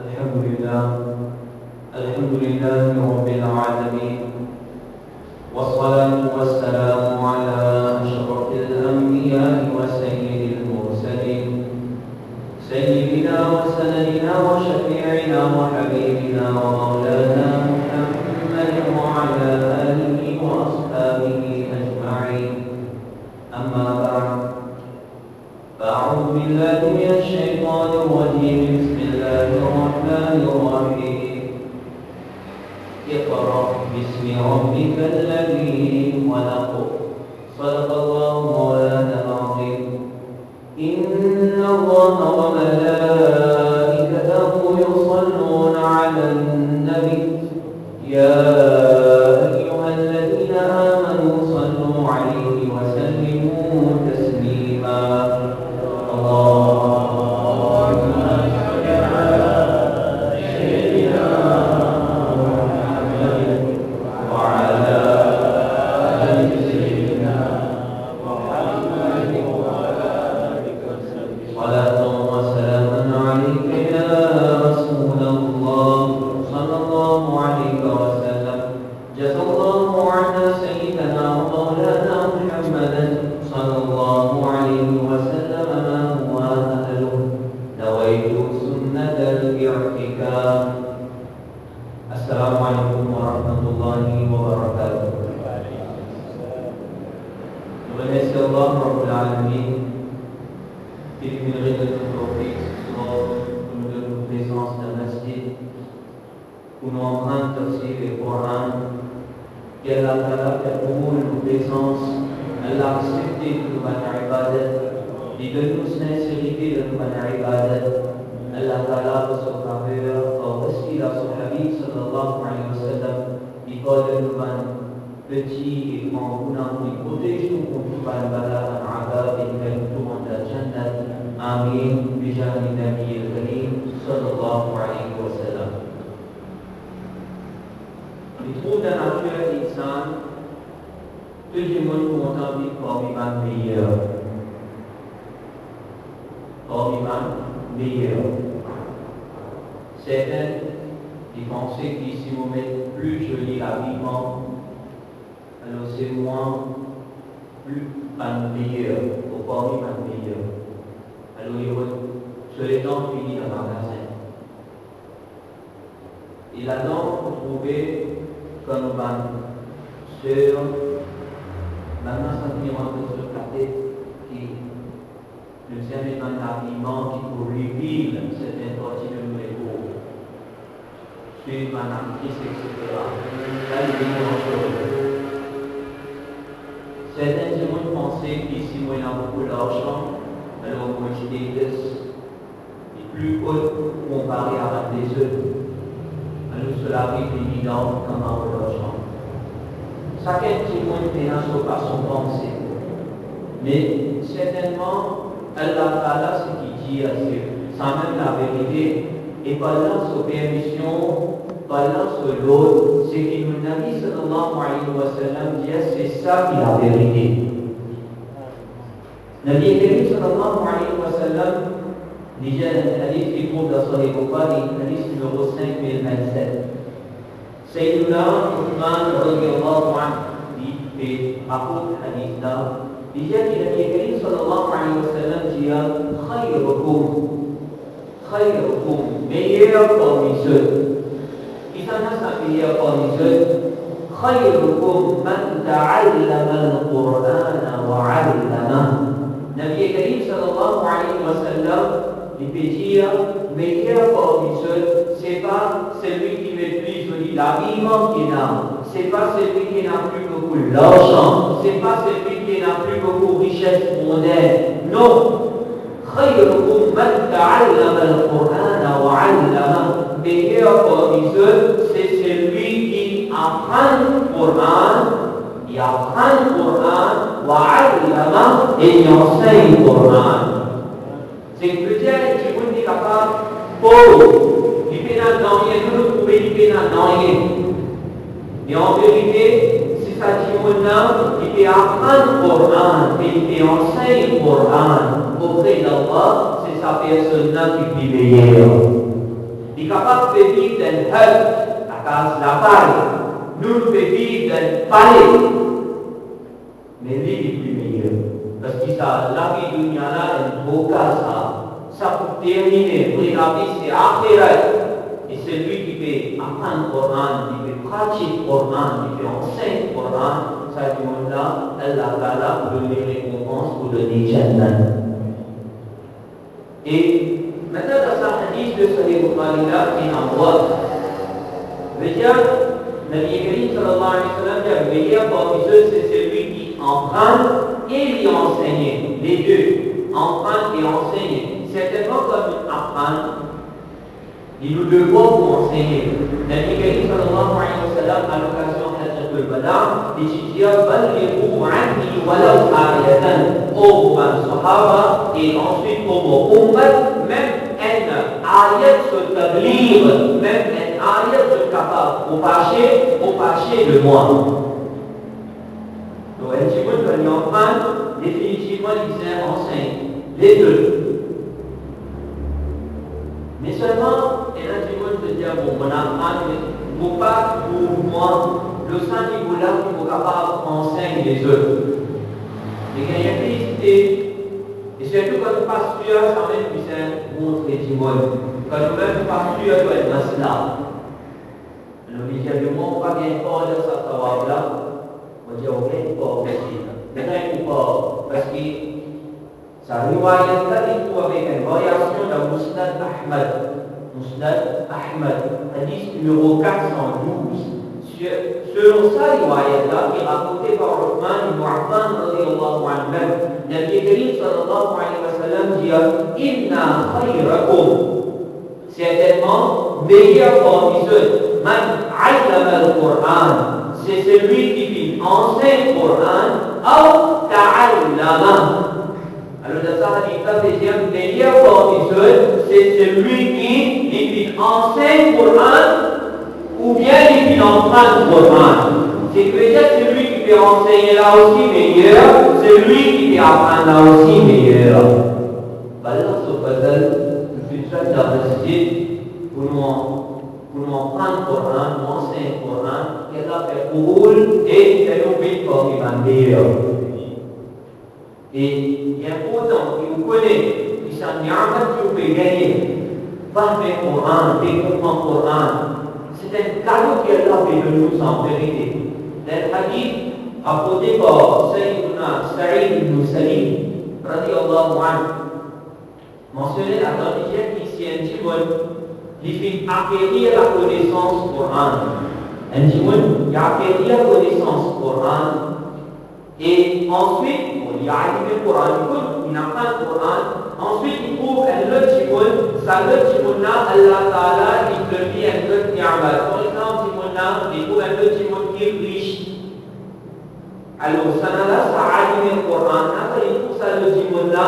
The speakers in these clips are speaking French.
الحمد لله رب العالمين، والصلاة والسلام على أشرف الأنبياء وسيد المرسلين، سيدنا وسندنا وشفيعنا وحبيبنا ومولانا محمد وعلى آله وأصحابه أجمعين. أما بعد، فأعوذ بالله من الشيطان الرجيم. بسم الله الرحمن الرحيم. اقرأ باسم ربك الذي خلق. صدق الله مولانا العظيم. إن الله وملائكته يصلون على النبي يا أيها الذين آمنوا صلوا عليه وسلموا تسليما. Assalamualaikum warahmatullahi wabarakatuh. Nous remercions Allah Rabbul Alamin qui nous mérite de notre tawfiq pour nous donner une présence dans le masjid où nous emprunte tafsir le Coran. Que Allah Ta'ala permet une présence, Allah accepte de notre ibadat, il donne nous sincérité de notre ibadat. Allah Ta'ala de son faveur au récit de son Habib sallallahu alayhi wa sallam, il code nous petit et grand bounam, il protège nous contre tout bala en adab et nous tout dans la jannat. Amin. Bijani Nabi al-Karim sallallahu alayhi wa sallam. Il trouve dans la nature insan que le monde content vivre pour vivre meilleur. Pour vivre meilleur. Certains ils pensaient qu'ici on met plus joli l'habillement, alors c'est moins plus meilleur, au parmi meilleur. Alors il sur les temps finis dans le magasin. Et là-dedans, vous trouvez comme une sœur, maintenant ça finit un peu sur la tête, qui nous sert un habillement qui pour révéler certaines parties de nos égaux. Puis madame, etc. Là, il y a une chose. Certains gens pensaient qu'ici, on a beaucoup d'argent, alors on dit des les plus hautes comparées avec les autres. Alors cela est évident comme un d'argent. Chacun petit monde est dans son façon de penser. Mais certainement, Allah Ta'ala, ce qu'il dit, c'est sans même la vérité. Et parlant sur permission, parlant sur l'autre, c'est que le Nabi sallallahu alayhi wa sallam dit c'est ça qui est la vérité. Nabi sallallahu alayhi wa sallam dit un hadith qui trouve dans Sahih Bukhari, hadith numéro 5027. Sayyiduna Uthman radiyallahu anhu dit et apôtre hadith là, dit que Nabi sallallahu alayhi wa sallam dit khayrukum meilleur parmi ceux. Qui s'en a sa meilleur parmi ceux? Khayrukum man ta'allama al-Qur'ana wa 'allama. Nabi Karim sallallahu alayhi wa sallam, il peut dire meilleur parmi ceux, c'est pas celui qui maîtrise l'habillement qu'il a, c'est pas celui qui n'a plus beaucoup d'argent, c'est pas celui qui n'a plus beaucoup de richesse mondaine. Non. خيركم من تعلم القرآن وعلم. Meilleur parmi eux, c'est celui qui apprend le Coran, il apprend le Coran, وعلم, et il enseigne le Coran. C'est que peut-être que vous êtes capable, pauvre, il peut n'en rien, vous le trouvez, il peut n'en rien. Et en vérité, si ça dit maintenant, il peut apprendre le Coran, et il peut enseigner le Coran. Auprès d'Allah, c'est sa personne-là qui vit meilleure. Il est capable de vivre dans le hub, la case, la paille. Nous pouvons vivre dans le palais. Mais lui, il est plus meilleur. Parce que ça, la vie du dunya là, est trop ça pour terminer. Pour la vie, c'est akhirat. Et celui qui peut apprendre le Coran, qui peut pratiquer le Coran, qui peut enseigner le Coran, ça du monde-là, Allah Ta'ala peut donner récompense pour donner Jannah. Et maintenant, dans un hadith de Sahih Bukhari là, qui envoie, veut dire, Nabi Karim sallallahu alayhi wa sallam dit, le meilleur parmi eux, c'est celui qui emprunte et lui enseigne. Les deux, emprunte et enseigne. Certainement, comme apprendre, il nous devons pour enseigner. Nabi Karim sallallahu alayhi wa sallam, à l'occasion de Hajjatul Bada, il dit Ballighu anni walau ayatan aux Sahaba et ensuite aux Ummat, même un ayat se tablir, même un ayat se capable au fâché de moi. Donc, un petit peu de l'enfant, définitivement, il disait enseigne. Les deux. Mais seulement, et là, tu peux te dire, bon, mon enfant, il ne faut pas pour moi, le sang qui vous l'a, qui vous capable d'enseigner les autres. Mais quand il y a une félicité, et surtout quand le pasteur, ça même puisse montrer du monde. Quand le pasteur doit être dans cela. Le média du monde, pas bien fort de ça, savoir là. On dit, ok, pas possible. Mais quand il ne faut pas, parce que sa riwayat tadi itu avec variation dans Musnad Ahmad. Musnad Ahmad, hadith numéro 412. Selon sa riwayat-là, qui est rapporté par Uthman ibn Affan radiyallahu anhu, Nabi Karim sallallahu alayhi wa sallam dit Inna khayrakum, certainement meilleur parmi eux, man allama al-Qur'an, c'est celui qui enseigne le Qur'an, ou ta'allama. Alors, dans ça, il dit que le meilleur parmi eux, c'est celui qui enseigne le Coran ou bien qui emprunte le Coran. C'est que celui qui peut enseigner là aussi meilleur, celui qui peut apprendre là aussi meilleur. Allah subhanahu nous fait ça dans le site pour nous apprendre le Coran, nous enseigner le Coran, et là, fait cool et fait nous vite pour qu'il va meilleur. Et il est important que vous connaissez, qui s'en ni'amat que vous pouvez gagner. Pas le Coran, comprendre le Coran. C'est un cadeau qu'Allah fait de nous en vérité. Le hadith apporté par Sayyiduna Sa'id ibn Salim, radiyallahu anhu, mentionné à dans l'Égypte ici un timon, il fait acquérir la connaissance du Coran. Un timon, il acquérir la connaissance du Coran. Et ensuite, il a arrivé le Coran, il apprend le Coran. Ensuite, il trouve un autre timon. Ça, le timon-là, Allah Ta'ala, il te dit un autre ni'amat. Par exemple, timon-là, il trouve un autre timon qui est riche. Alors, ça là, ça a arrivé le Coran. Après, il trouve ça, le timon-là,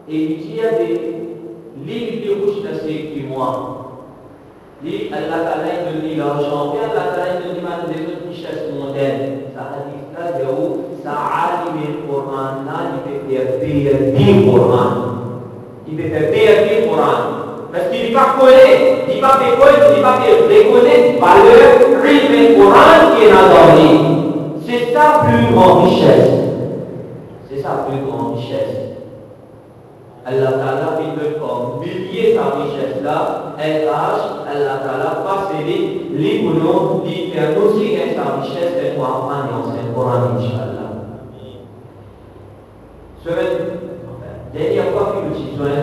et il dit, il y a des livres de riches dans ces mois. Il dit, Allah Ta'ala, il te dit l'argent. Et Allah Ta'ala, il te dit, des autres richesses mondaines. Ça a dit, ça a arrivé le Coran, là, il peut faire perdre le Coran. Il peut faire perdre le Coran. Parce qu'il n'est pas collé, il n'est pas fait connaître, il n'est pas fait reconnaître valeur, le Coran qui est endormi. C'est sa plus grande richesse. C'est sa plus grande richesse. Allah Ta'ala fait comme milliers sa richesse là, Allah Ta'ala passe les boulons, il fait aussi sa richesse et pour apprendre et enseigner le Coran, Inch'Allah. Dernière fois que nous disons,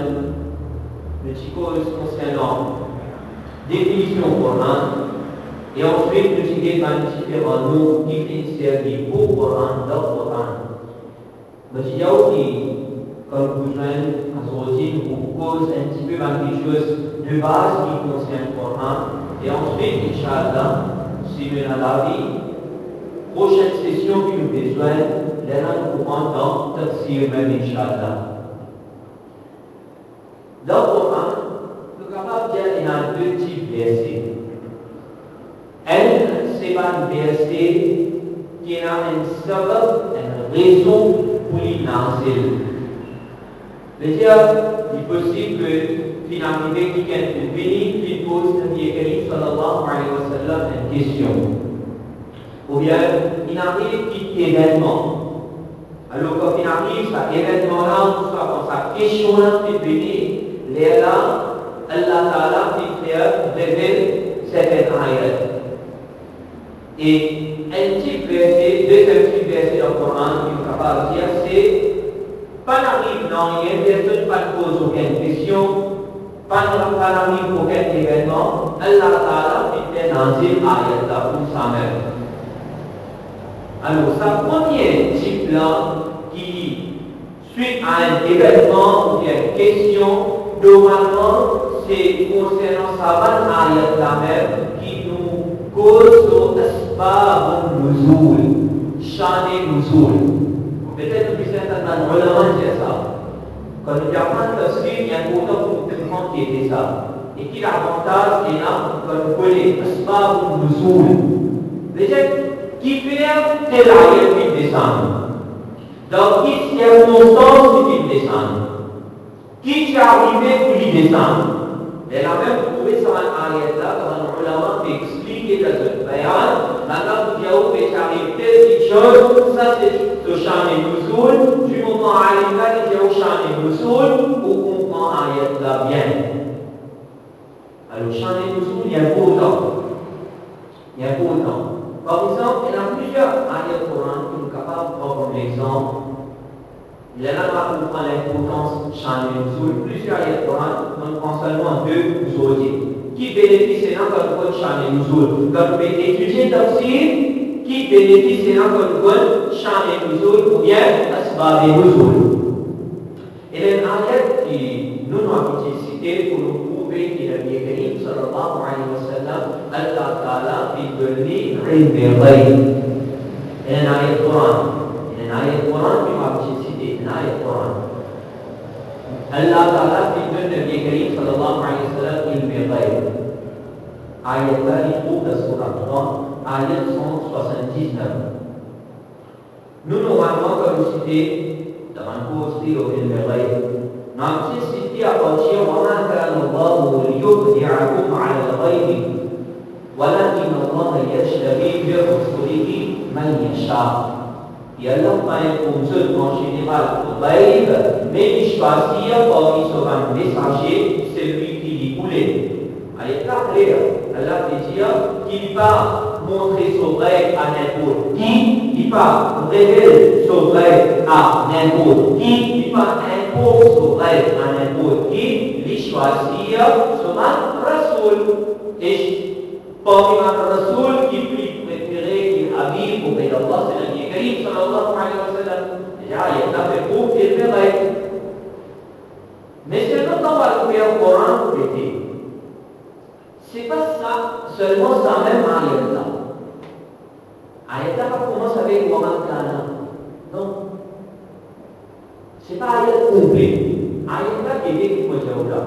le cause concernant définition du Coran, et ensuite nous disons différents noms qui servent pour le Coran, dans le Coran. Nous disons aussi, comme vous joignez à ce routine, vous pose un petit peu quelque chose de base qui concerne le Coran, et ensuite, Inch'Allah, si nous avons la vie, prochaine session qui nous besoin, là nous pourrons dans Tafsir même, Inch'Allah. Dans le Coran, nous sommes capables de dire qu'il y a deux types de versets. Un, c'est pas un verset qui a un sabab, une raison pour l'y lancer. C'est-à-dire, il est possible que fin arrivé qui vient de venir, qui pose Nabi Karim sallallahu alayhi wa sallam une question. Ou bien, il arrive petit événement. Alors, quand il arrive, cet événement-là, soit quand sa question-là est venue, là, Allah Ta'ala révèle certaines ayats. Et un petit verset, deuxième petit verset dans le Coran qui est capable de dire, c'est pas n'arrive dans rien, personne pas ne pose aucune question, pas n'arrive aucun événement, Allah Ta'ala fait nazir ayat là pour sa mère. Alors, sa première type là, qui suite à un événement ou bien une question, normalement, c'est concernant sa bonne ayat la mère qui nous cause au asbab nuzul, shani nuzul. Peut-être que certains ulama disent ça. Quand nous apprenons le tafsir, il y a un autre pour qui était ça. Et qui l'avantage est là, quand nous connaissons asbab nuzul. Déjà, qui fait tel ayat qui descend. Dans quelle circonstance il descend. Qui est arrivé pour lui descendre. Elle a même trouvé ça en ayat là, quand nous ulama expliqué dans ce bayan, maintenant vous dites, arrive telle chose, ça c'est le champ et nuzul, du moment à l'image, il y a le champ et nuzul, on comprend ayat là bien. Alors, le champ et nuzul, il y a beaucoup de temps. Il y a beaucoup de temps. Par exemple, il y a plusieurs ayats Coran qui sont capables de prendre comme exemple. Il y en a pas pour prendre l'importance du champ et nuzul. Plusieurs ayats Coran, on prend seulement deux aujourd'hui. Qui bénéficie quand on prend le champ et nuzul? Quand on étudie le tafsir, qui bénéficie quand on prend champ et nuzul ou bien asbab et nuzul. Et les ayats qui nous avons cité pour nous prouver qu'il a bien Karim sallallahu alayhi wa sallam, Allah Ta'ala fait donner ilm al-ghayb. Et un ayat Coran. Et un ayat Coran qui m'a cité, un ayat Coran. Allah Ta'ala fait donner Nabi Karim sallallahu alayhi wa sallam ilm al-ghayb. Ayat là, il trouve dans Surah 3, ayat 179. Nous, normalement, comme cité, dans un cours aussi au ilm al-ghayb, nous cité à partir de وَمَا كَانَ اللَّهُ لِيُطْلِعَكُمْ عَلَى الْغَيْبِ وَلَكِنَّ اللَّهَ يَجْتَبِي بِرُسُلِهِ مَن يَشَاءُ. Et Allah parle pour ceux en général au ghaib, mais il choisit parmi son messager celui qui lui voulait. Elle est là claire. Allah veut dire qu'il va montrer son ghaib à n'importe qui, il va révéler son ghaib à n'importe qui, il va imposer son ghaib à n'importe qui, il choisit son rasoul. Et parmi les rasoul qui plus préféré, qui habille auprès d'Allah, c'est le Nabi Karim sallallahu alayhi wa sallam. Déjà, il a fait pour qu'il fait ghaib. Mais c'est quand on va trouver au Coran pour l'été. C'est pas ça, seulement ça même ayat-là. Ayat-là commence avec Waman Kana. Non. C'est pas ayat complet. Ayat-là qui est qu'il faut dire là.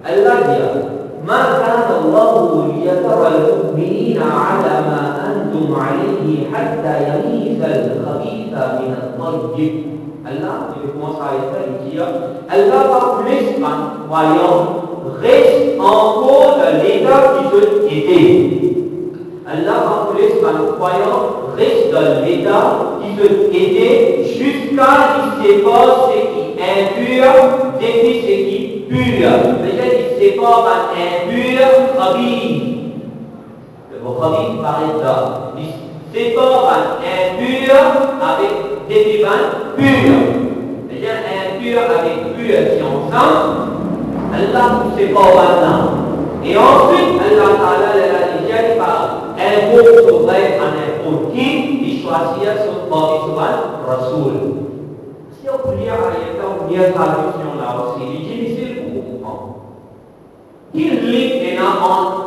Allah dit ما كان الله ليذر المؤمنين على ما أنتم عليه حتى يميز الخبيث من الطيب. Allah, il commence à dire, Allah va plus en croyant reste encore dans l'état qui se était. Allah va plus en croyant reste dans l'état qui se était jusqu'à ce qu'il sépare ce qui est impur depuis ce qui est pur. Déjà, il sépare un impur khabith. Le mot khabith paraît là. Il sépare un impur avec des vivants purs. Déjà, impur avec pur qui ensemble. Allah ne sait pas maintenant. Et ensuite, Allah Ta'ala l'a dit, il va imposer son rêve à n'importe qui, il choisit son Bari Rasoul. Si on peut lire on peut lire traduction là aussi, il est difficile pour comprendre. Quel lien est là entre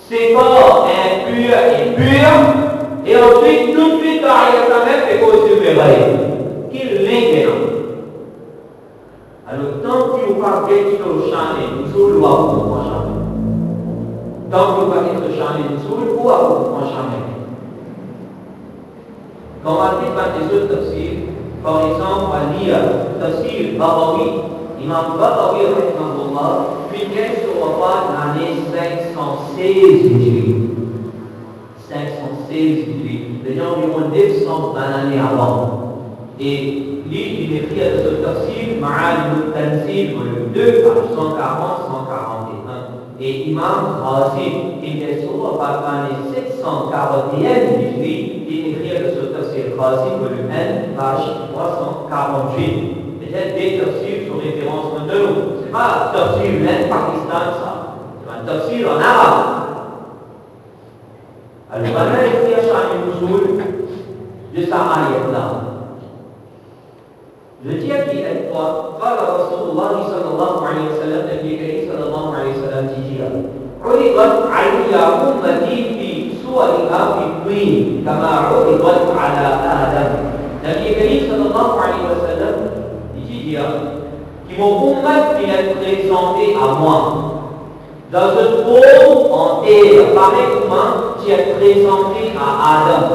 sépare impur et pur, et ensuite, tout de suite, ayat même fait cause du rêve. Quel lien est là? Alors, tant que vous parlez de ce champ et nous sommes là pour comprendre jamais. Tant que vous parlez de ce champ et nous sommes là pour comprendre jamais. Quand on dit par des autres tafsirs, par exemple, on lit tafsir Babawi, Imam Babawi, rahimahullah, puis qu'elle se wafat l'année 516 Hijri. 516 Hijri, c'est-à-dire environ 920 années avant. Et lui, il écrit à ce tafsir, Ma'alim al-Tanzil, volume 2, page 140-141. Et Imam Khasim, qui est sur l'année 741 Hijri, il écrit à ce tafsir Khasim, volume 1, page 348. C'est des tafsirs sur référence de nous. Ce n'est pas un tafsir l'Inde Pakistan, ça. C'est un tafsir en arabe. Alors, on a écrit à Shani Moussoul de sa ayat-là. Je dis à qui une fois, قال رسول الله صلى الله عليه وسلم, Nabi Karim صلى الله عليه وسلم dit عرضت علي أمتي في صورها في الدين كما عرضت على آدم. Nabi Karim صلى الله عليه وسلم qui mon ummat vient présenter à moi dans une forme en terre, pareil comment qui est présenté à Adam.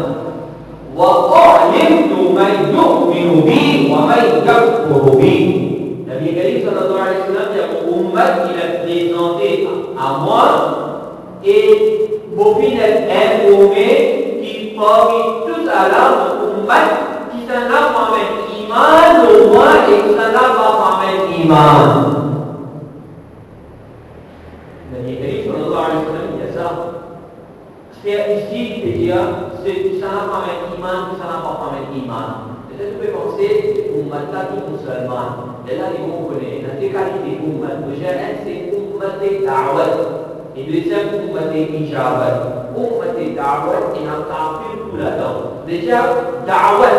وَأَعْلِمْتُ مَنْ يُؤْمِنُ بِي وَمَنْ يَكْفُرُ بِي. Nabi Karim sallallahu alayhi wa sallam dit mon ummat qui est présenté à moi et mon fils est informé qui parmi tous à l'âme mon ummat qui s'en a parmi iman au moins et qui s'en a pas parmi iman. Nabi Karim sallallahu alayhi wa sallam dit ça. C'est ici qui peut dire c'est qui s'en a parmi iman, qui s'en a pas parmi iman. Peut-être que vous pensez ummat là tout musulman. Et là, ils vont connaître la qualité ummat. Le gérant c'est ummat da'wat. Et deuxième ummat ijabat. Ummat da'wat, il y a un kafir tout là-dedans. Déjà, da'wat.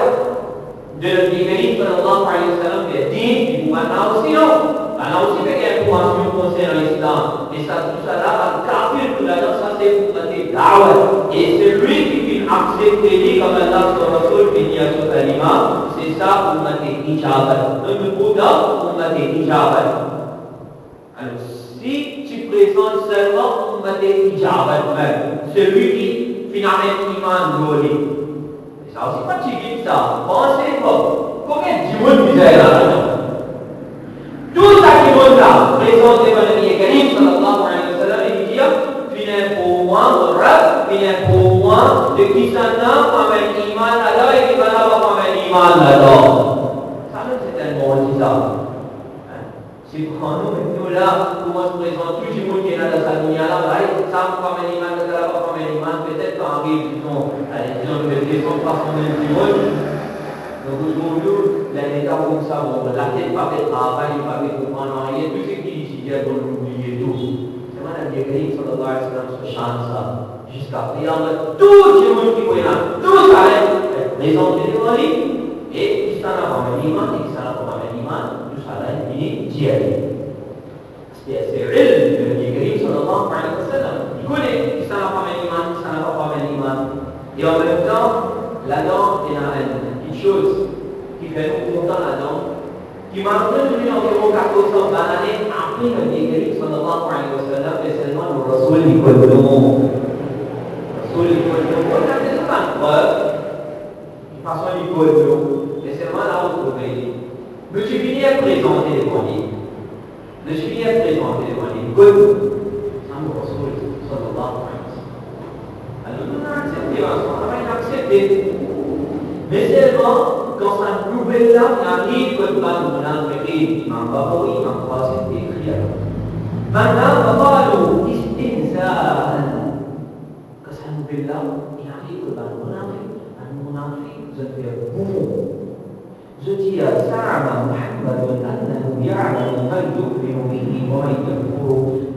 De Nabi Karim sallallahu alayhi wa sallam qui a dit, il vous maintenant aussi non. Maintenant aussi, il y a une information concernant l'islam. Et ça, tout ça là, le kafir tout là-dedans, ça c'est ummat da'wat. Et celui qui vient accepter lui comme Allah son Rasul qui dit à son alima, c'est ça ummat ijabat. Donc le Bouddha, ummat ijabat. Alors, si tu présentes seulement ummat ijabat, celui qui finalement iman glorieux. Ça aussi pas typique ça. Pensez pas. Combien de monde misère là-dedans? Tout ça qui est là, présenté par le Nabi Karim sallallahu alayhi wa sallam, il dit finis pour moi, Rab, finis pour moi, de qui s'en a pas mal iman là-dedans et qui va pas mal iman là-dedans. Ça même c'est un bon ça. Si vous nous là, comment se présente tout le monde qui est là dans sa dunya là, ça pas mal iman là-dedans, pas mal iman, peut-être quand arrive, disons, que les gens passent en même monde. Donc aujourd'hui, l'état comme ça, bon, la tête pas fait travail, pas fait comprendre rien, tout ce qui est ici, il faut l'oublier tout. C'est moi la Karim sallallahu alayhi wa sallam se chante ça. Jusqu'à présent, tout le monde qui est là, tout ça est présenté devant lui, et qui s'en a pas mal iman, et qui s'en a pas mal iman, tout ça là, il est diarrhée. C'est ilm de Nabi Karim sallallahu alayhi wa sallam. Il connaît qui s'en a pas mal iman, qui s'en a pas mal iman. Et en même temps, là-dedans, il y a une chose qui fait nous content là-dedans, qui m'a retenu environ 400 années après le Nabi Karim sallallahu alayhi wa sallam, et seulement le Rasul du Qadron. Rasul du Qadron, on a des preuves, de façon du Qadron, et seulement là où vous trouvez. Je suis venu à présenter les poignets. Je suis venu à présenter les poignets. Qadron, c'est le Rasul sallallahu alayhi wa sallam. Alors nous avons accepté, on a accepté. Mais seulement, quand cette nouvelle-là arrive, comme on a fait, Imam Babawi, Imam Qasim, écrit. Maintenant, Babalu, istinzaan. Quand cette nouvelle-là arrive, comme on a fait, vous êtes bon. Je dis à Sa'ama Muhammad أنه يعلم من يؤمن به ومن يكفر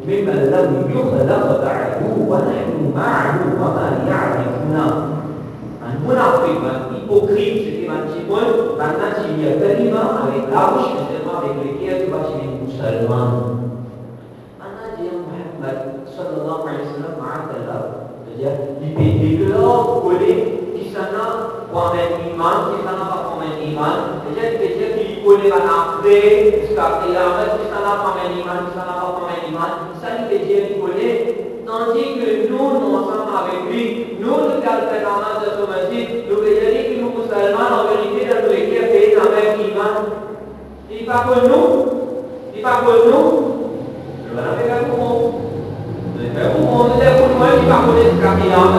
ممن لم يخلق بعده ونحن معه وما يعرفنا. Un monarchique, un hypocrite, c'était un petit point. Maintenant, il y a kalima avec la bouche, mais seulement avec lesquels tu vas chez les musulmans. Maintenant, il y a Muhammad sallallahu alayhi wa sallam, ma'akallah. C'est-à-dire, il peut déclarer, coller, qui s'en a pour un iman, qui s'en a pas pour un iman. C'est-à-dire, il peut dire qu'il connaît un après, jusqu'à Qiyamah, qui s'en a pour un iman, qui s'en a pas pour un iman. Ça, il peut dire qu'il connaît. Tandis que nous, nous ensemble avec lui, nous, nous calculons de ce masjid, nous voyons que nous, musulmans, en vérité, dans nos équipes, dans le même iman. Il n'est pas que nous, Sebenarnya kan umum. Jadi umum dia pun boleh dipakai sekalian.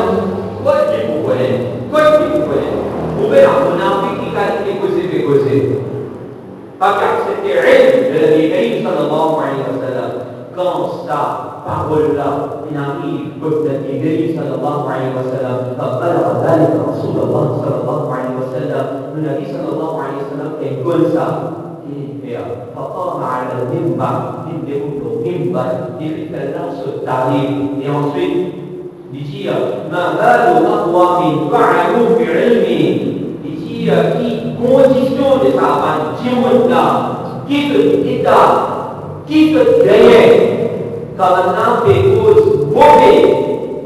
Wajib boleh. Wajib boleh. Bukan nak munafik ikan ikut-ikut. Tapi c'était ilm de la Nabi sallallahu alayhi wa sallam. Quand ça, parole-là, il arrive comme de la Nabi sallallahu alayhi wa sallam, فبلغ ذلك رسول الله صلى الله عليه وسلم. Le Nabi sallallahu alayhi wa sallam est comme ça. فقام على المنبر, il déroule au minbar, il fait là ce tarif. Et ensuite, il dit ما بال أقوام فعلوا بعلمه. Qui condition de sa jiwata kita gaya kerana pekos boleh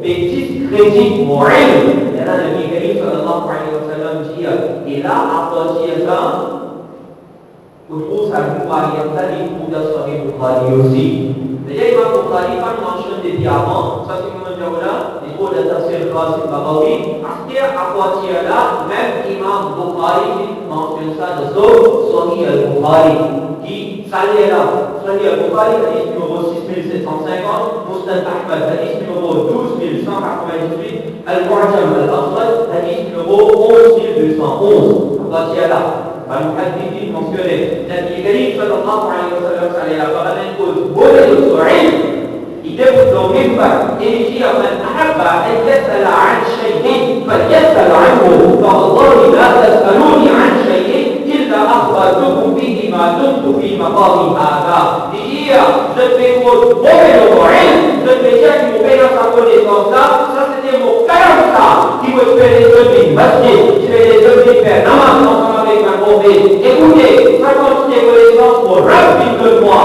pekis kredit moral kerana Nabi Karim sallallahu alaihi wasallam dia ila apa dia khususan Bukhari yang tadi sudah Sahih Bukhari aussi. Jadi Imam Bukhari kan mention di diamant ça c'est comment dire là il faut le tafsir Qasim Baghawi akhir apa dia là même Imam Bukhari mention ça de Sahih al-Bukhari qui salé là Sahih al-Bukhari hadith numéro 6750 Musnad Ahmad hadith numéro 12198 Al-Mu'jam al-Awsat hadith numéro 11211 apa dia là المحدثين mentionné Nabi Karim sallallahu alaihi wasallam sallallahu alaihi wasallam يقول boleh العلم يدبر له منبر يجي من أحب أن يسأل عن شيء فليسأل عنه فوالله لا تسألوني عن شيء إلا أخبرتكم به ما دمت في مقام هذا. Dia je vais vous boleh العلم je vais chercher mon père sa connaissance là ça c'était mon caractère qui me fait les œuvres masjid je vais les œuvres faire namaz ensemble avec ma mauvaise. Écoutez, ça continue connaissance pour rapide de moi.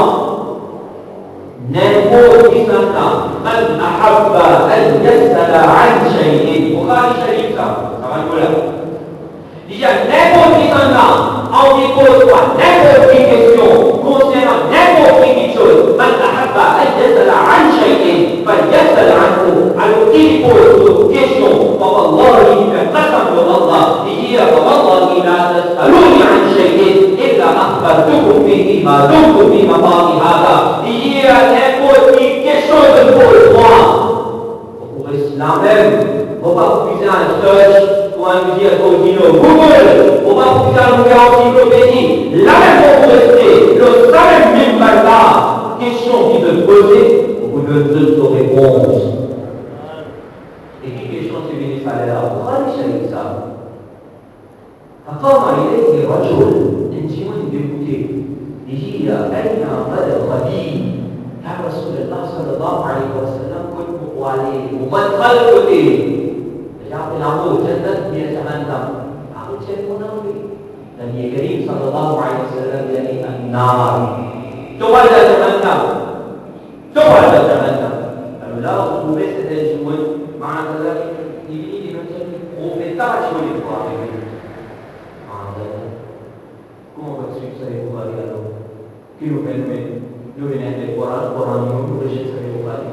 N'importe qui s'entend, man ahabba an yasala an shay'in. Bukhari Sharif ça va nous là. Il y a n'importe qui s'entend, on lui pose quoi, n'importe quelle question, concernant n'importe quelle chose, man ahabba an yasala an shay'in, falyasal anhu. Alors il pose une question, فوالله قسم بالله هي فوالله لا تسألوني عن شيء إلا أخبرتكم به ما دمت في مقام هذا. هي n'importe quelle chose pour moi. Pour l'islam même, on va utiliser un search ou un musée au Google, on va utiliser un nouvel encyclopédie. La même propriété, le même minbar là, question qui te poser, vous devez te répondre. على البخاري شريف صار فقام إليه رجل انجمن بكتير يجي أين مدى خليل يا رسول الله صلى الله عليه وسلم كنت مقوالي ومن خلقتي رجعت العمود جنة يتهنم أقول شيء مناوي النبي الكريم صلى الله عليه وسلم يعني النار تولى جهنم لا أقومت الجمل مع ذلك ini profetar sur les voies comment vas-tu savoir Bukhari alors qui nous permet de venir des Coran nous rejeter sur Bukhari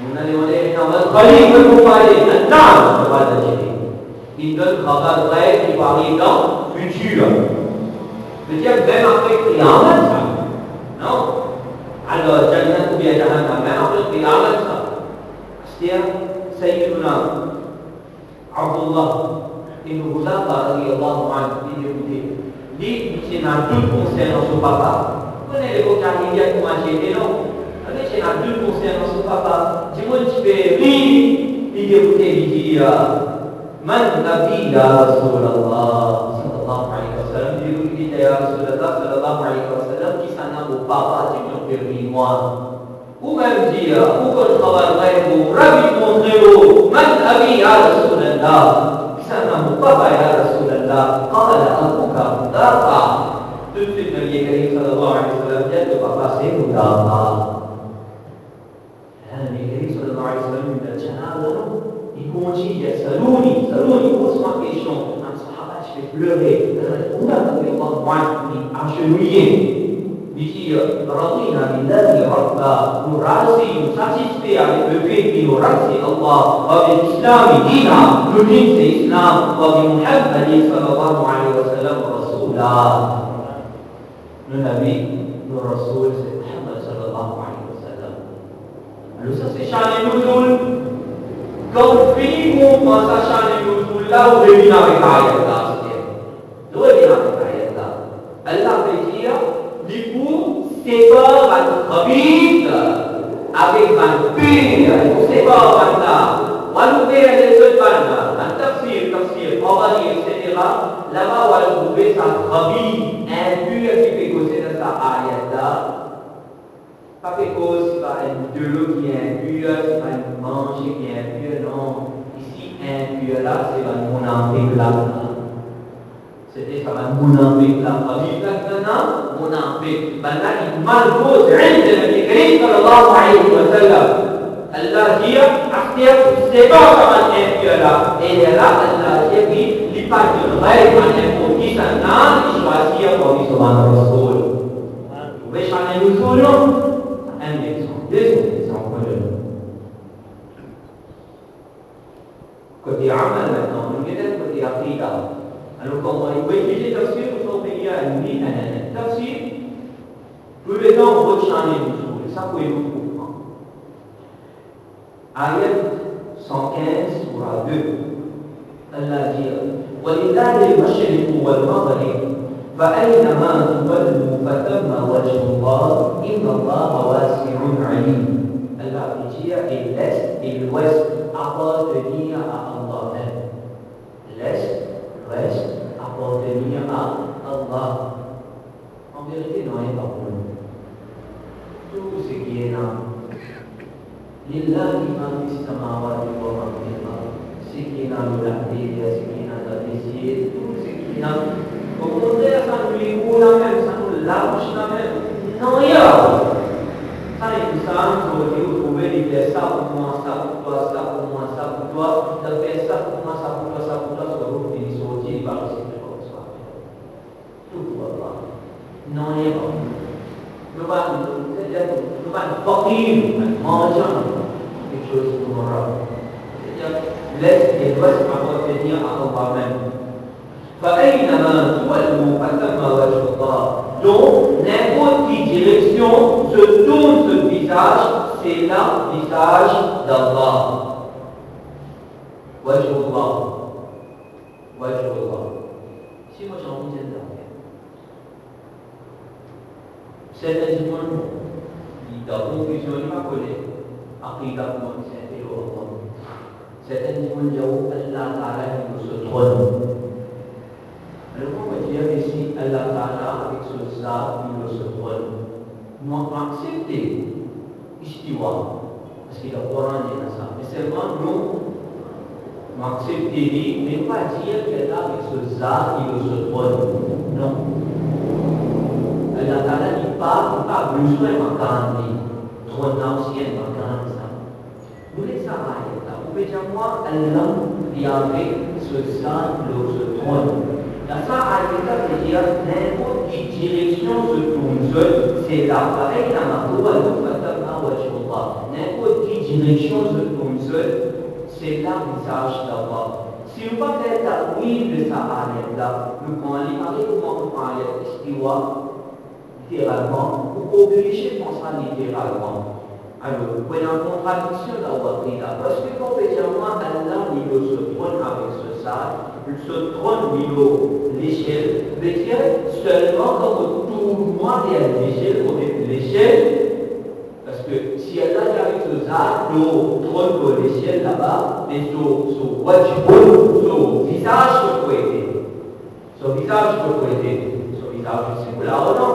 on a demandé à Khalid Bukhari النار kepada diri il donne khabar vrai qui parle dans futur c'est-à-dire même après Qiyamah non alors Jannah ou bien Jahannam même après Qiyamah dia Sayyiduna Abdullah bin Huzafa radhiyallahu anhu dit c'est un tout concernant son papa. Vous connaissez les vocables il y a comment j'ai non avec c'est un tout concernant son papa. Dis-moi tu peux rire il dit man nabi ya Rasulullah sallallahu alaihi wasallam dit ya Rasulullah sallallahu alaihi wasallam qui s'en a au papa tu peux rire moi. Ou même dire, ou que le travail غيره ربي montrez-vous من أبي يا رسول الله بسنة papa يا رسول الله قال أبوك مدافع tout de suite Nabi Karim sallallahu alayhi wa sallam dit que papa c'est Mudafa. Nabi Karim sallallahu alayhi wa sallam من الجنازة il continue يسألوني pose ma question un sahaba je vais pleurer Umar radiyallahu anhu il agenouillé dit radina billahi rabba nous rassis nous satisfait avec le fait que nous rassis Allah wa bil islam dina nous dit c'est islam wa bi Muhammad sallallahu alayhi wa sallam rasulah le Nabi le Rasoul, c'est Muhammad sallallahu alayhi wa sallam. Alors ça c'est Sha'an al-Nuzul. Quand on finit, on pense à Sha'an al-Nuzul, là on revient avec l'ayat là. On revient avec l'ayat là. Allah veut dire, du coup, c'est pas votre Khabib avec votre pire, c'est pas votre là. On va trouver les autres bandes, un tafsir, Tabari, etc. Là-bas, on va trouver sa Khabib impur qui fait causer dans sa ayat là. Pas que cause, c'est pas de l'eau qui est impure, c'est pas une manger qui est impure, non. Ici, impur là, c'est un monambique là. C'était ça, un monambique là. Khabib là, monambique. Maintenant, il malpose, عند النبي الكريم صلى الله عليه وسلم. Allah dit, c'est pas comme un impur là. Et là, Allah dit, oui, il parle de règle en impôt qui s'en a, il choisit comme il se va dans le sol. Vous voyez, j'en ai eu tout, non? Un exemple, deuxième exemple. Côté amal maintenant, nous regardons côté aqida. Alors comment il peut utiliser le tafsir pour s'obéir à une vie, un tafsir. Tout le temps, on va changer du tout. Ça, vous pouvez vous comprendre. Ayat 115, surah 2. Allah dit وَلِلَّهِ الْمَشْرِقُ وَالْمَغْرِبُ فأينما تولوا فثم وجه الله إن الله واسع عليم. Allah dit et l'est et l'ouest appartenir à Allah même. L'est, l'ouest appartenir à Allah. En vérité, non, il n'est pas pour nous. Tout ce qui est là, lillahi ma fi samawati wa ma fi al-ard. Ce qui est dans la terre, ce qui est dans les cieux, tout ce qui est dans. Au contraire, ça nous l'écoute la même, ça nous lâche la même. Non, il y a. Ça, il faut ça, vous trouvez, il fait ça pour moi, ça pour toi, ça pour moi, ça pour toi, il fait ça pour moi, ça pour toi, ça pour toi, ça vous finissez sortir, il va rester comme ça. Tout va pas. Non, il y a pas. Nous allons fakir, mangeant quelque chose pour nous. C'est-à-dire, l'est et l'ouest appartenir à Allah même. فأينما تولوا فثم وجه الله. Donc, n'importe quelle direction se tourne ce visage, c'est là le visage d'Allah. وجه الله. وجه الله. Si moi j'ai envie de dire, certains gens, dans la confusion, ils ne pas connaissent. Aqidah, comment c'est fait au Allah. Certains gens disent, Allah Ta'ala, il se trône. Alors, on va dire ici, Allah Ta'ala, avec ce zat, il se trône. Nous accepter istiwa, parce que le Coran dit ça. Mais seulement nous accepter, mais pas dire qu'Allah, avec ce zat, il se trône. Non. Allah Ta'ala dit pas besoin de makan ni, trône ancien makan ça. Vous les savez, vous pouvez dire moi, Allah, il avait ce zat, ce trône. Dans ça, Allah veut dire n'importe quelle direction se tourne seul, c'est là. Pareil, dans ma voix, n'importe quelle direction se tourne seul, c'est là le visage d'Allah. Si nous ne pas faire la oui de sa ayat-là, nous pouvons aller avec comment on ayat istiwa littéralement, ou obligé de penser littéralement. Alors, vous voyez en contradiction d'avoir pris là. Parce que quand on veut dire moi, Allah, il se trône avec ce sac, il se trône au l'échelle, veut dire seulement quand on tourne moi vers l'échelle, on est l'échelle. Parce que si Allah est avec ce sac, le trône de l'échelle là-bas, mais son visage peut aider. Son visage peut aider. Son visage singulier ou non.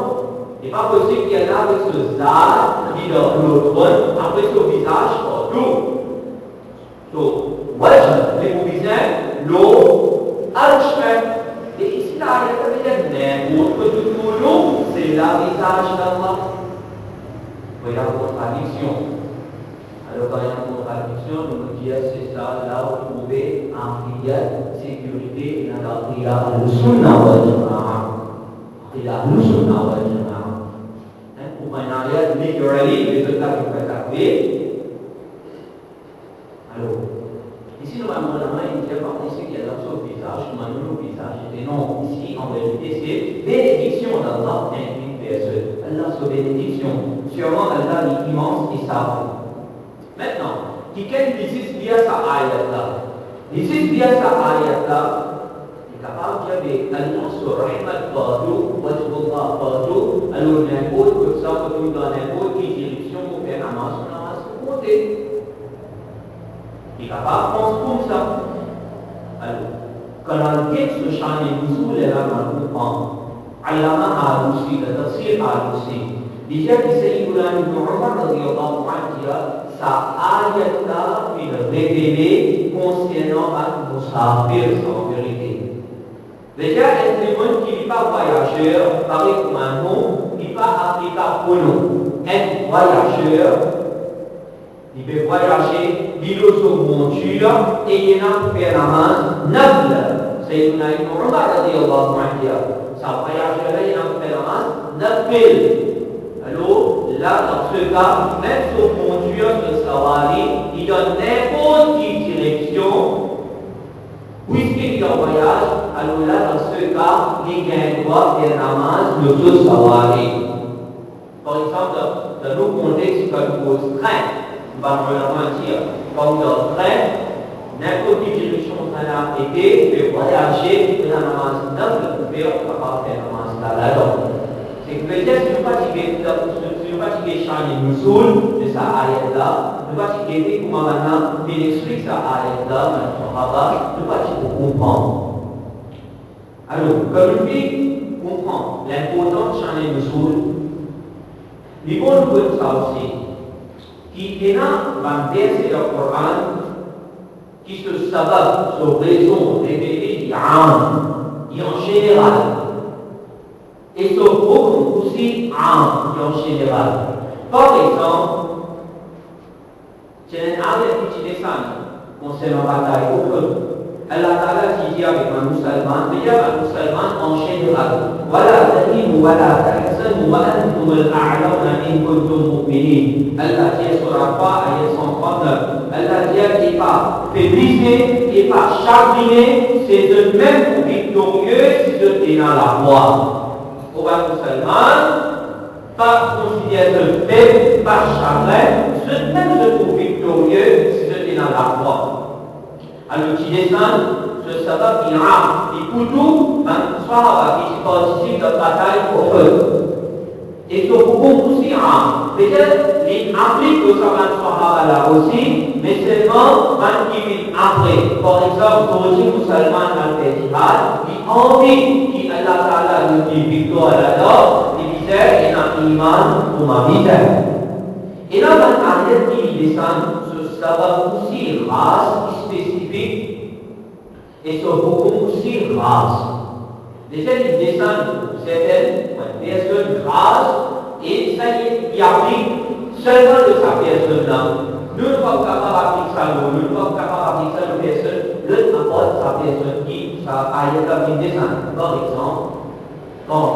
Il n'est pas possible qu'il y en a avec ce zad qui dans le trône, après son visage, tout. Donc, les mouvements, l'eau, archement. Et ici, là, il y a n'importe tout l'eau, c'est le visage d'Allah. Il y a une contradiction. Alors, quand il y a une contradiction, nous nous disons c'est ça, là, vous trouvez en prière, sécurité, dans la prière, le sunnah wal jama'a. Il y a le sunnah wal jama'a. Pour un arrière, literally, les résultats qui peuvent arriver. Alors, ici, normalement, la main, il tient par ici qu'il y a dans son visage, maintenant le visage. Et non, ici, en vérité, c'est bénédiction d'Allah, une personne. Allah sa bénédiction. Sûrement, Allah est immense et savant. Maintenant, quelqu'un qui dit bien sa ayat-là, il dit bien sa ayat-là, capable de Allah sur rahmat partout, wajhullah partout, alors n'importe que ça, que tout dans n'importe quelle direction pour faire namaz se compter. Il est capable de penser comme ça. Alors, quand on dit ce champ de Nuzul, là, on comprend. Allama al-Musi, le tafsir al-Musi. Déjà, que Sayyidina Ibn Umar, radiyallahu anhu, sa ayat-là, il révélé concernant un musafir, en vérité. Déjà, un témoin qui n'est pas voyageur, pareil comme un nom, il n'est pas applicable pour nous. Un voyageur, il peut voyager, il a son monture et il a fait la main, nable. C'est une aïe, on va dire, on va dire. Ça voyageur, il a fait la main, nable. Alors, là, dans ce cas, même son monture de Sawari, il donne n'importe quelle direction. Puisqu'il est en voyage, alors là, dans ce cas, il gagne droit et ramasse le tout Sawari. Par exemple, dans nos contextes, quand vous pose train, on va me mentir, quand vous êtes train, n'importe quelle direction train a été, vous voyager, vous ramasse neuf, vous pouvez pas faire ramasse là-dedans. C'est que veut dire, si vous fatiguez changer le soul de sa ayat-là, vous fatiguez comment maintenant, il explique sa ayat-là, maintenant, vous fatiguez pour comprendre. Alors, comme une fille comprend l'importance de changer le soul, il faut nous dire ça aussi. Qui est là, va verser le Coran, qui se sabbat sur raison révélée, et en général. Et ce groupe aussi en général. Par exemple, j'ai un ayat qui descend concernant la bataille au feu. Allah Ta'ala dit avec un musulman, déjà un musulman en général. Voilà, تهينوا ولا تحزنوا وأنتم الأعلون إن كنتم مؤمنين. Allah dit sur la foi, ayat 139. Allah dit et pas faiblissez et pas chagrinez, c'est de même victorieux si vous êtes dans la foi. Pour un musulman, pas considérer ce fait, pas chagrin, ce même se trouve victorieux si vous êtes dans la foi. Alors, qui descend, ce sabbat qui a des couteaux, un soir qui participe de bataille au feu. Et ce beaucoup aussi a, peut-être, il applique au sabbat soir là aussi, mais seulement quand il vient après. Par exemple, pour les musulmans dans le jihad, il envie qu'Allah Ta'ala nous dit victoire là-dedans, il disait, il a un iman pour ma vie. Et là, dans l'ayat qui descend, ce sabbat aussi race spécifique et ce beaucoup aussi race. Déjà, il descend certaines personnes race et ça y est, il applique seulement de sa personne-là. Nous ne sommes pas capables d'appliquer ça, nous ne sommes pas capables d'appliquer ça de personne, le apporte sa personne qui, sa ayat qui descend. Par exemple, quand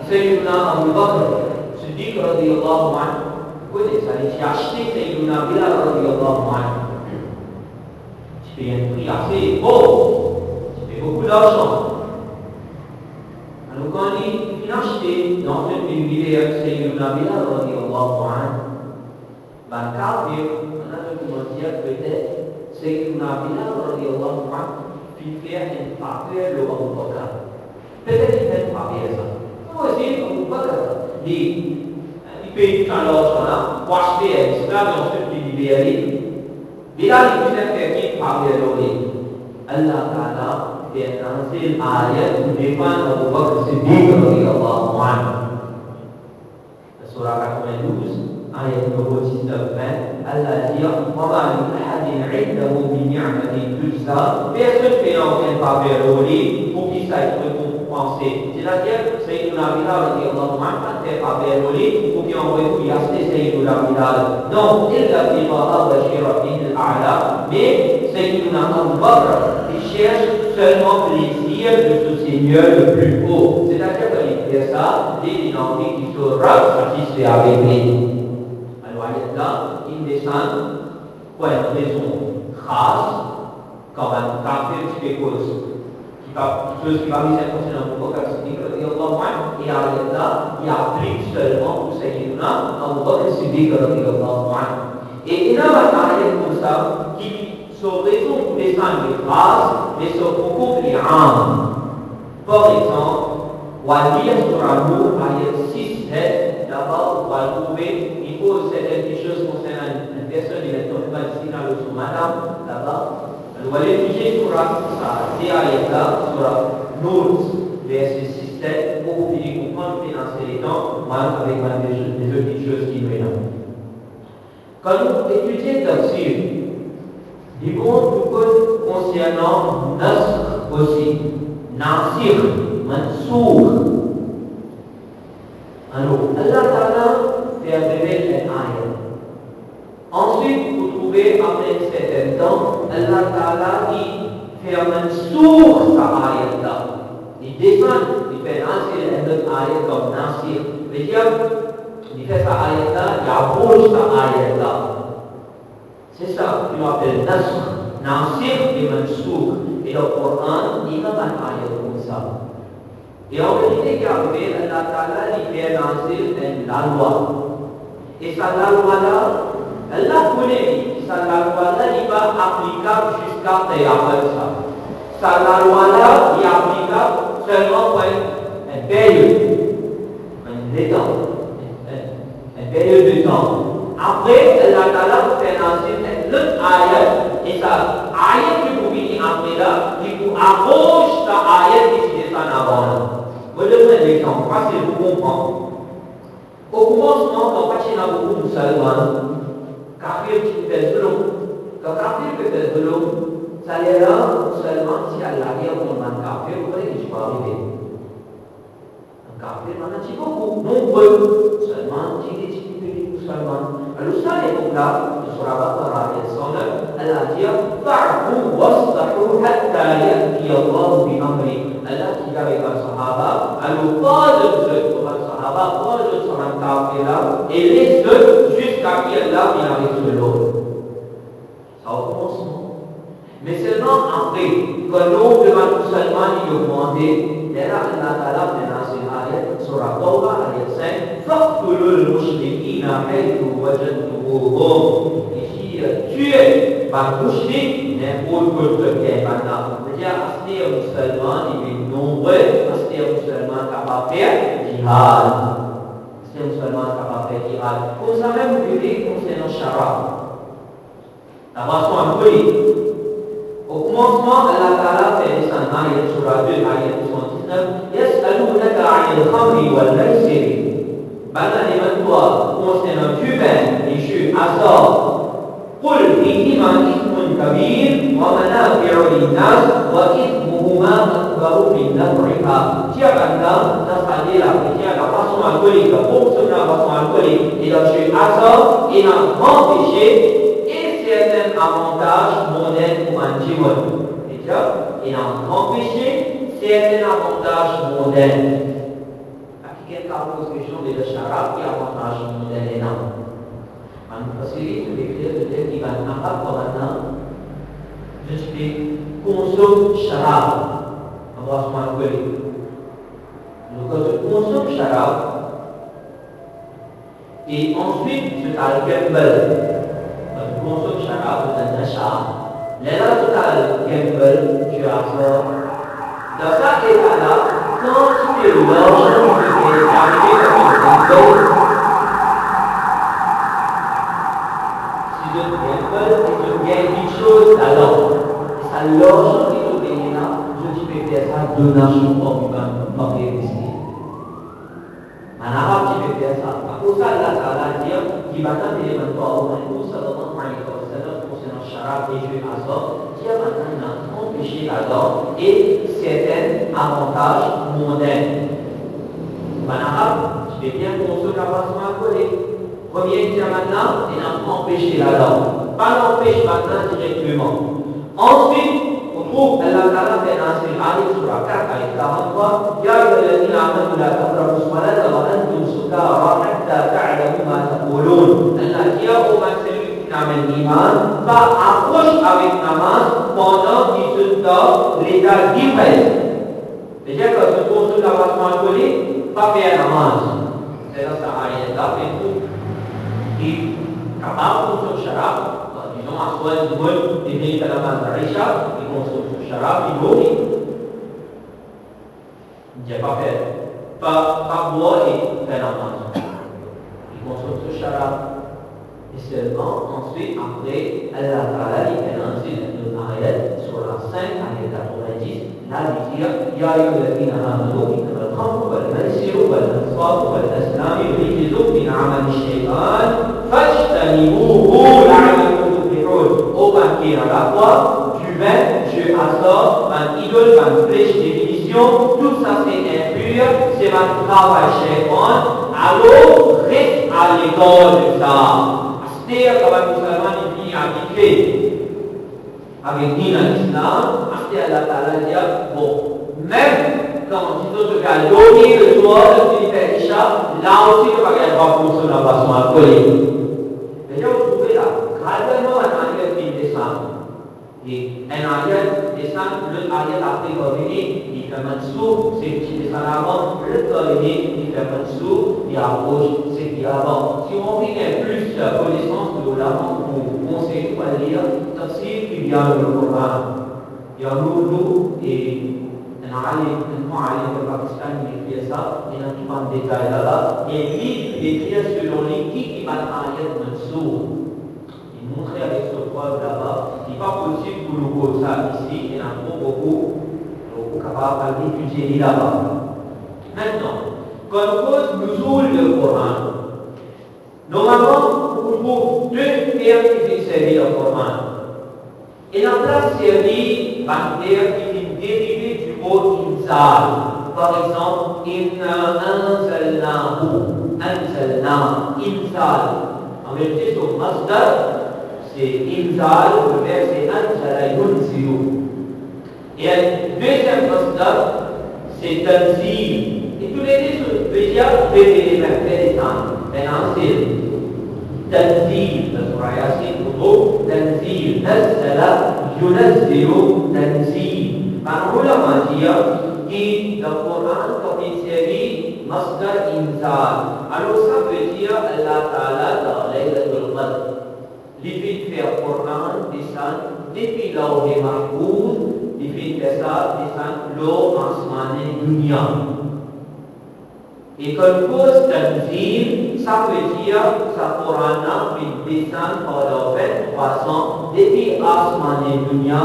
Sayyidina Abu Bakr, Siddiq radiyallahu anhu, écoutez, ça dit, j'ai acheté Sayyidina Bilal radiyallahu anhu. Tu payes un prix assez beau, tu payes beaucoup d'argent. Alors quand il a acheté dans une vidéo Sayyidina Bilal radiyallahu anhu, ben kafir, on a comment dire peut-être Sayyidina Bilal radiyallahu anhu fit faire une faveur au Abu Bakr. Peut-être il fait une faveur ça. Moi aussi, Abu Bakr dit, il paye tout l'argent là, pour acheter l'islam et ensuite il libère. Bilal il faisait faire une faveur Allah Ta'ala fait lancer l'ayat pour défendre Abu Bakr Siddiq radiyallahu anhu. Surah 92, ayat numéro 19, Allah dit وَمَا مِنْ أَحَدٍ عِنْدَهُ مِنْ نِعْمَةٍ تُجْزَى. Personne ne fait aucune faveur pour qu'il sache récompenser. C'est-à-dire, Sayyidina Bilal radiyallahu anhu fait faveur pour qu'il envoie pour y acheter Sayyidina Bilal. Non, il a dit Allah wa shiratin al-a'la, mais Sayyidina Abu Bakr, il cherche seulement plaisir de ce Seigneur le plus haut. C'est-à-dire qu'il fait ça, il est envie qu'il sera satisfait avec lui. Alors, là, il descend pour une raison grâce, comme un café qui fait cause, qui va miser concernant le Bokar Siddiq, radiyallahu anhu, et ayat-là, il applique seulement pour Sayyidina Abu Bakr Siddiq radiyallahu anhu. Et il y a une ayat comme ça qui sont raison pour descendre les phrases, mais sont beaucoup plus âmes. Par exemple, Waliya Surah Nur, ayat 6, d'abord, on va trouver, il faut certaines choses concernant une personne, il est tombé ici dans le sous-madame, là-bas. On va l'étudier sur ces ayats-là, sur Nur, verset 6, 7, pour finir comprendre, financer les temps, moi, avec des petites choses qui nous énervent. Quand nous étudions Tafsir, il montre que concernant Nasr aussi, Nasir, Mansour. Alors, Allah Ta'ala fait révéler un ayat. Ensuite, vous trouvez, après un certain temps, Allah Ta'ala fait Mansour sa ayat-là. Il descend, il fait Nasir, un autre ayat comme Nasir. Il fait sa ayat-là, il abroge sa ayat-là. C'est ça qu'on appelle Nasr, Nasir et Mansour. Et le Coran, il y a un ayat comme ça. Et en vérité, qu'il arrive, Allah Ta'ala, il fait lancer la loi. Et sa loi-là, Allah connaît, sa loi-là, il va applicable jusqu'à Qiyamah. Sa loi-là, il est applicable seulement pour une période, une période de temps. Après, Allah Ta'ala fait lancer l'autre ayat, et sa ayat qui vous finit après là, qui vous approche sa ayat qui se descend avant. Vous devez l'exemple, parce que vous comprenez. Au commencement, quand on a beaucoup de musulmans, kafir qui fait zulum, quand kafir qui fait zulum, ça les rend musulmans si Allah est au monde kafir, vous voyez que je peux arriver. Un kafir, on a dit beaucoup, nombreux musulmans, qui est musulmans. Alors ça, les là, le Surah Baqarah, Allah dit, fa'fu wasfahu hatta ya'ti Allah bi amri. Allah qui avec un sahaba, alors pas de ceux pour un sahaba, pas de sur un kafir et les deux jusqu'à qui Allah vient avec ce lot. Ça au commencement. Mais seulement après, quand l'homme devant tout seulement il augmenté, là Allah Ta'ala fait lancer l'ayat sur la Tawbah, ayat 5, فَقْتُلُوا الْمُشْرِكِينَ حَيْثُ وَجَدْتُمُوهُمْ. Ici, tuer par mushrik n'importe que qui est maintenant. C'est-à-dire, asli musulman, il est nombreux, asli musulman capable de faire jihad. Asli musulman capable de faire jihad. Comme ça même, vous verrez concernant Shara. La façon à brûler. Au commencement, Allah Ta'ala fait descendre ayat surah 2, ayat 79, يَسْأَلُونَكَ عَنِ الْخَمْرِ وَالْمَيْسِرِ. Maintenant, demande-toi concernant du vin, les jeux, assort. قُلْ فِيهِمَا إِثْمٌ كَبِيرٌ وَمَنَافِعُ لِلنَّاسِ وَإِثْمُهُمَا أَكْبَرُ مِنْ نَفْعِهَا. Dia kata, c'est-à-dire la façon alcoolique, fonctionner la façon alcoolique, et le jeu assort, et un grand péché, et certains avantages mondains pour un djimon. Et un grand péché, certains avantages mondains. Quelqu'un pose question de la Shara, qui avantage mondain et non. Parce que les clés de tête qui va n'avoir pas maintenant, je suis consomme Shara. On va se manquer. Donc, quand je consomme Shara, et ensuite, je t'arrive gamble. Quand je consomme Shara, je t'arrive Nasha. Là, tu t'arrives gamble, tu as ça. Dans cet état-là, quand tu es l'argent qui est arrivé dans une gamble, je gagne une chose alors. Ça l'argent qui te gagne là, je dis peux faire ça donation pour pas investir. En arabe, tu peux faire ça. Pour ça, Allah Ta'ala dit qu'il va t'amener maintenant au Nabi sallallahu alayhi wa sallam concernant Sharab et jeux asor, qui a maintenant empêché là-dedans et certains avantages mondains. En arabe, tu peux bien consommer la façon à coller. Premier dire maintenant, il n'a pas empêché là-dedans. Pas l'empêche maintenant directement. Ensuite, on trouve Allah Ta'ala fait lancer l'ayat sur la 4 ayat 43. Ya ayyuhalladhina amanu la taqrabu as-salata wa antum sukara hatta ta'lamu ma taqulun. Allah dit au celui qui n'amène l'iman, pas approche avec namaz pendant qu'il se dort l'état d'ivresse. Déjà, quand je trouve sur la passement alcoolique, pas faire la mange. C'est dans sa ayat-là, mais tout. Et, capable de son charab, disons, à soi, du monde, des pays de la Mazarisha, ils consomment son charab, ils mourir. J'ai pas fait. Pas boire et faire la mange. Ils consomment son charab. Et seulement ensuite, après, Allah Ta'ala, il fait lancer une ayat sur la 5, ayat 90, là, il dit Ya ayyuhalladhina amanu, innamal khamru wal maisiru wal ansabu wal azlamu rijzun min amali shaytan, fajtanibuhu la'allakum tuflihun. Ô qui à la fois, du vin, jeu à sort, un idole, une flèche, définition, tout ça c'est impur, c'est un travail shaytan. Alors, reste à l'école de ça. Setiap kawan Musliman ini habitué avec l'islam, Allah Ta'ala dit bon, même quand tu te fais donner le soir, tu fais l'isha, là aussi tu vas avoir pour son façon alcoolique. Déjà vous trouvez là, graduellement un ayat qui descend. Et un ayat descend, le ayat après revenu, il fait mansou, c'est qui descend avant, le revenu, il fait mansou, il approche, c'est qui avant. Si on fait plus connaissance de l'avant, on sait quoi lire, tafsir qui vient le Coran. Il y a l'ourdou et un alim de Pakistan qui écrit ça, il y a tout en détail là-bas, et lui, il écrit selon les qui va ayat mansou. Montrer avec ce poids là-bas, il n'est pas possible pour nous voir ça ici, il y en a beaucoup capables d'étudier là-bas. Maintenant, quand on pose nous le Coran, normalement, on trouve deux termes qui servent au Coran. Et la place servie un terme qui est dérivé du mot inzal. Par exemple, inna anzalna, inzal. En vérité, son masdar, c'est inzal, le verbe c'est anzala yunzilu. Et le deuxième masdar, c'est tanzil. Et tous les deux veulent dire les mêmes temps. C'est tanzil, le surah Yasin, pour tanzil, nazala yunzilu tanzil. Par ulama dire que dans le Coran, quand il s'agit masdar inzal, alors ça veut dire Allah Ta'ala dans Laylatul Qadr. Les filles faire Coran descend depuis l'eau Mahfouz, les filles faire ça descend l'eau asmané dunya. Et quand cause tanzil, ça veut dire ça Coran descend pendant 2300 depuis asmané dunya,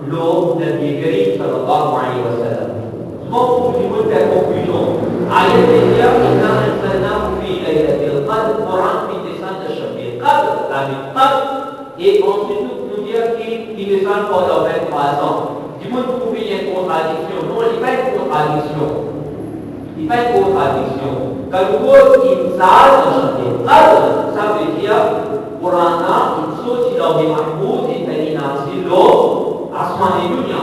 l'eau de Nabi sallallahu alayhi wa sallam. Souvent, vous pouvez faire conclusion. Ayat dia inna anzalnahu fi laylatil qadr, Coran descend de Shafiq Qadr, la Qadr, et ensuite nous dire qu'il descend pendant 23 ans. Du moins, vous pouvez y une contradiction. Non, il n'y a pas une contradiction. Il n'y a pas une contradiction. Quand vous voyez inzal de Shafiq Qadr, ça veut dire Coran une chose qui leur est mahmoud et qui est l'eau, asman et dunya.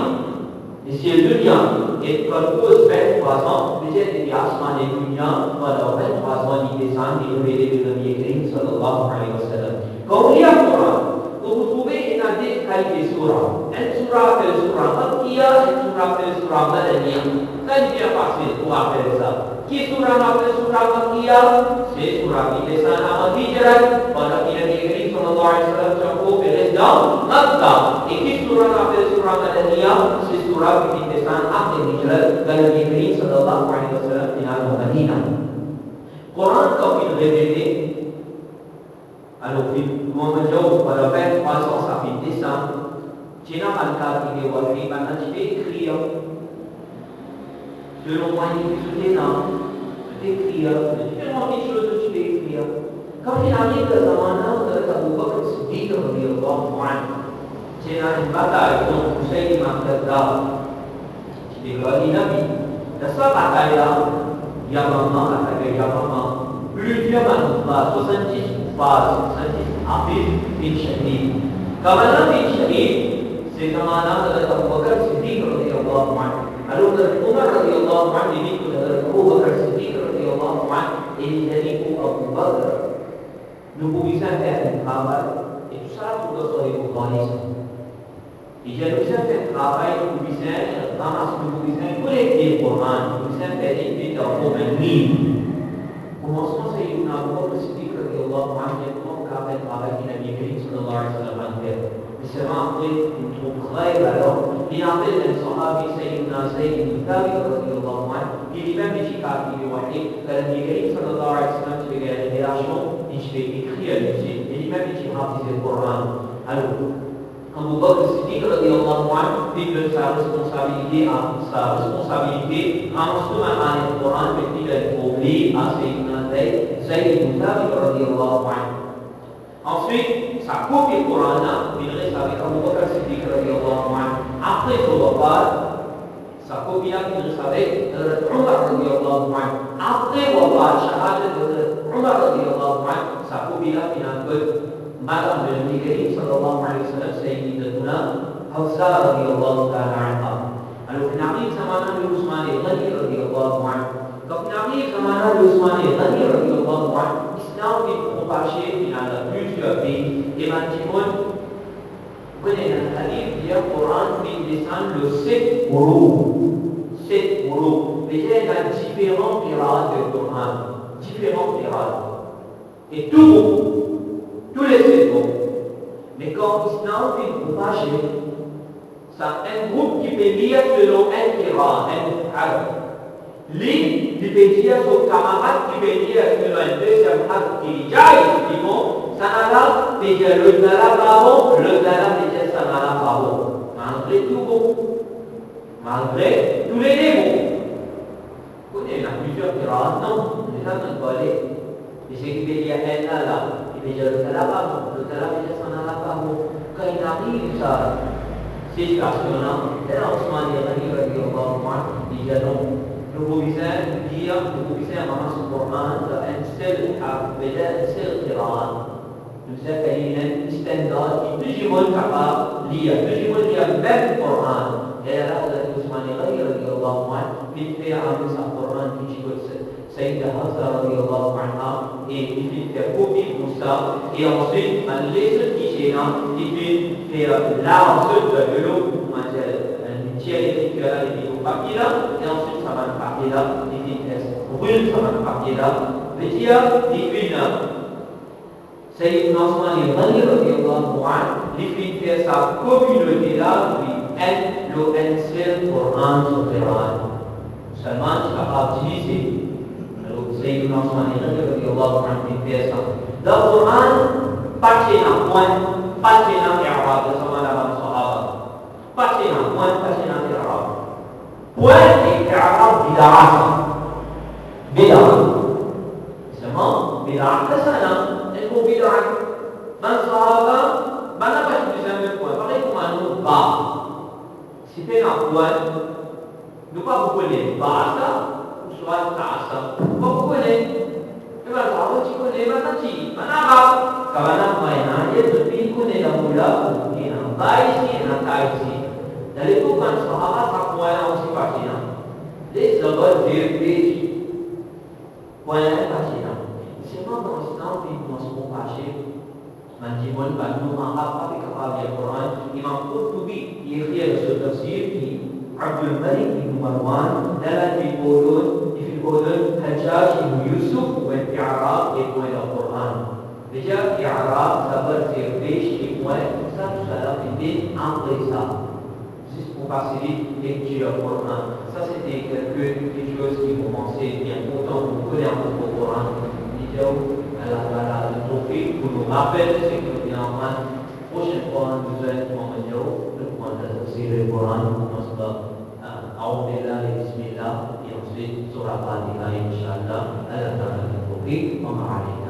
Et c'est le dunya. Et quand vous pose 23 ans, vous êtes des asman et dunya, pendant 23 ans, il descend et il révèle le Nabi Karim sallallahu alayhi wa sallam. Quand vous lisez le Coran, vous trouvez une qualité surah. Une surah appelle surah Makkiya, une surah appelle surah Madaniya. Ça devient facile pour appeler ça. Qui surah appelle surah Makkiya? C'est surah qui descend avant Hijrat, pendant qu'il Nabi Karim sallallahu alayhi wa sallam se trouve dans Makkah. Et qui surah appelle surah Madaniya? C'est surah qui descend après Hijrat, quand Nabi Karim sallallahu alayhi wa sallam est dans Madina. Coran, quand il révèle, alors, comment menjauh pada 23 ans, ça fait descendre. Cina malaikat ini wahai mana cipta kriya. Selon moi, il est là. Cipta kriya. Selon moi, il est cipta kriya. Kalau kita lihat ke zaman Abu Bakar Siddiq radhiyallahu anhu, cina ibadah itu Husain Makdad. Cipta Nabi. Dasar kata ya mama, kata ya mama. Plusieurs manufas, 70 Hafiz bin Shahid. Kamana bin Shahid, c'est kamana Hazrat Abu Bakar Siddiq radhiyallahu anhu. Alors Hazrat Umar radhiyallahu anhu dit que Hazrat Abu Bakar Siddiq radhiyallahu anhu est dit pour Abu Bakar. Nous pouvons faire un travail et tout ça pour le Sahih Bukhari. Et j'ai aussi fait un travail pour Vicente, ramasse le Vicente, collecter le Coran, Vicente fait des bits en forme de livre. Commencement, c'est une abord de Siddiq radiallahu anhu, comment on a fait le travail qui n'a bien fait, sallallahu alayhi wa sallam, mais c'est vraiment après une troupe rêve, alors, il a fait le sahabi, Sayyidina Zayd ibn Thabit radiallahu anhu, il est même efficace, il est wahid, que le Nabi sallallahu alayhi wa sallam, tu fais la révélation, et je vais écrire le musée, il est même efficace, c'est le Coran. Alors, Abu Bakr Siddiq radhiyallahu anhu diberi sa responsabilité en instrument al Quran ketika diberi à Sayyidina Zayd ibn Thabit radhiyallahu anhu. Ensuite, sa copie Quran diadresse avec Abu Bakr Siddiq radhiyallahu anhu. Après son wafat, sa copie diadresse avec Umar radhiyallahu anhu. Après wafat syahadat Umar radhiyallahu anhu, sa copie diadresse Madam Nabi Karim sallallahu alaihi wasallam Sayyidatuna Hafsah radhiyallahu ta'ala anha. Lalu Nabi zamana Utsman Ghani radhiyallahu anhu. Quand Nabi zamana Utsman Ghani radhiyallahu anhu, Islam est propagé dans plusieurs pays. Et maintenant, vous connaissez le hadith, il y a le Coran qui descend le 7 huruf. 7 huruf. Déjà, il y a différents qira'at du Coran. Différents qira'at. Et tous les 7 mots. Mais quand Islam est propagé, c'est un groupe qui peut lire selon un qira, un harf. Lui, il peut dire son camarade qui peut lire selon un deuxième harf qui est jaïs, qui vont, sanala, peut dire le dala pardon, le dala peut dire sanala pardon. Malgré tout bon. Malgré tous les mots. Vous connaissez, il y a plusieurs qira'at, non, c'est ça qu'on peut aller. Et c'est qui peut lire un dala. Le talab déjà s'en a pas bon. Quand il arrive ça, c'est situation-là. Et là, Ousmane Ghani radhiyallahu anhu, il dit donc, le proviseur dit, le proviseur maman son Coran, un seul harf, un seul qira'at. Le proviseur fait une standard, et plus du monde capable de lire, plus du monde lire même Coran. Et là, Ousmane Ghani radhiyallahu anhu, il fait avec sa Coran qui dit Sayyidah Hafsah radhiyallahu anha et il fait copie pour ça et ensuite on laisse le Tijéna il fait là ensuite de l'eau un tiers écrit là il fait au papier là et ensuite ça va le papier là il fait brûle ça va le papier là le tiers il fait Sayyidina Ousmane Ghani radhiyallahu anhu il fait sa communauté là puis elle le seul Coran sur Quran seulement tu vas utiliser Sayyidina Ousmane radhiyallahu anhu biasa. Dalam Quran pacina i'rab bersama dengan sahabat. Pacina i'rab. Puan i'rab bid'ah. Sama bid'ah ke sana, ilmu bid'ah. Man sahabat, mana pasti bisa berpuan. Pakai kumanu ba. Siapa nak puan? Lupa buku ni bahasa. Suatu asal, kau boleh. Kalau tahu cikgu ni mana cik, mana kau? Kalau main aja tapi ikut ni dah mula, mungkin baik sih, nak baik sih. Jadi bukan sahabat tak puan orang si pasina. Dia sebab dia page puan pasina. Semua orang Islam di masuk pasir. Manjimun bantu mahal tapi kapal dia Quran. Imam Qurtubi dia tafsir di Abdul Malik bin Marwan dalam الأذن حجاج بن يوسف والإعراب يكون القرآن. Déjà, l'Arab, ça veut dire riche et moins, ça tout ça là, c'était après ça. Juste pour faciliter lecture Coran. Ça, c'était quelque chose qui commençait bien pourtant vous connaissez un peu le Coran. Déjà, le trophée pour nous rappeler ce que nous avons en prochaine fois, nous allons le point de le Coran, nous allons أعوذ بالله بسم الله يوصي سورة فاتحة إن شاء الله على التوفيق وما علينا